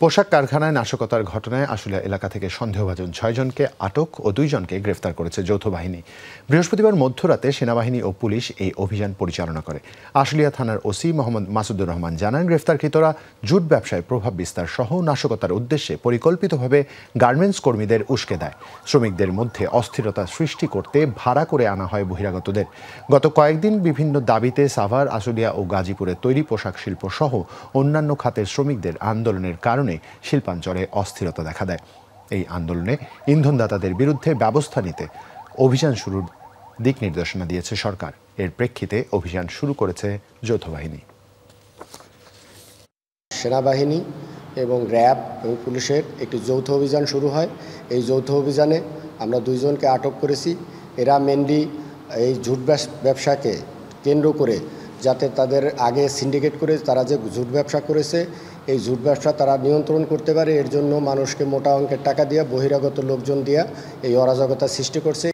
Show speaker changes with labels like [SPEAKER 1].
[SPEAKER 1] পোশাক কারখানায় নাশকতার ঘটনায় আশুলিয়া এলাকা থেকে সন্দেহভাজন 6 জনকে আটক ও 2 জনকে গ্রেফতার করেছে যৌথ বাহিনী। বৃহস্পতিবার মধ্যরাতে সেনাবাহিনী ও পুলিশ এই অভিযান পরিচালনা করে। আশুলিয়া থানার ওসি মোহাম্মদ মাসুদুর রহমান জানান, গ্রেফতারকৃতরা জুট ব্যবসায় প্রভাব বিস্তার সহ নাশকতার উদ্দেশ্যে পরিকল্পিতভাবে গার্মেন্টস কর্মীদের উস্কে দেয়। শ্রমিকদের মধ্যে অস্থিরতা সৃষ্টি করতে ভাড়া করে আনা হয় বহিরাগতদের। গত কয়েকদিন বিভিন্ন দাবিতে সাভার, আশুলিয়া ও গাজীপুরে তৈরি পোশাক শিল্প সহ অন্যান্য খাতের শ্রমিকদের আন্দোলনের কারণে শিল্পাঞ্চলে অস্থিরতা দেখা দেয়। এই আন্দোলনে ইন্ধনদাতাদের বিরুদ্ধে ব্যবস্থা নিতে অভিযান শুরুর দিক নির্দেশনা দিয়েছে সরকার। এর প্রেক্ষিতে অভিযান শুরু করেছে যৌথ বাহিনী।
[SPEAKER 2] সেনাবাহিনী এবং র্যাব এবং পুলিশের একটি যৌথ অভিযান শুরু হয়। এই যৌথ অভিযানে আমরা 2 জনকে আটক করেছি। এরা মেনলি এই জুট ব্যবসাকে কেন্দ্র করে, যাতে তাদের আগে সিন্ডিকেট করে তারা যে জুট ব্যবসা করেছে, এই জুট ব্যবসা তারা নিয়ন্ত্রণ করতে পারে, এর জন্য মানুষকে মোটা অঙ্কের টাকা দিয়ে বহিরাগত লোকজন দিয়ে এই অরাজকতা সৃষ্টি করছে।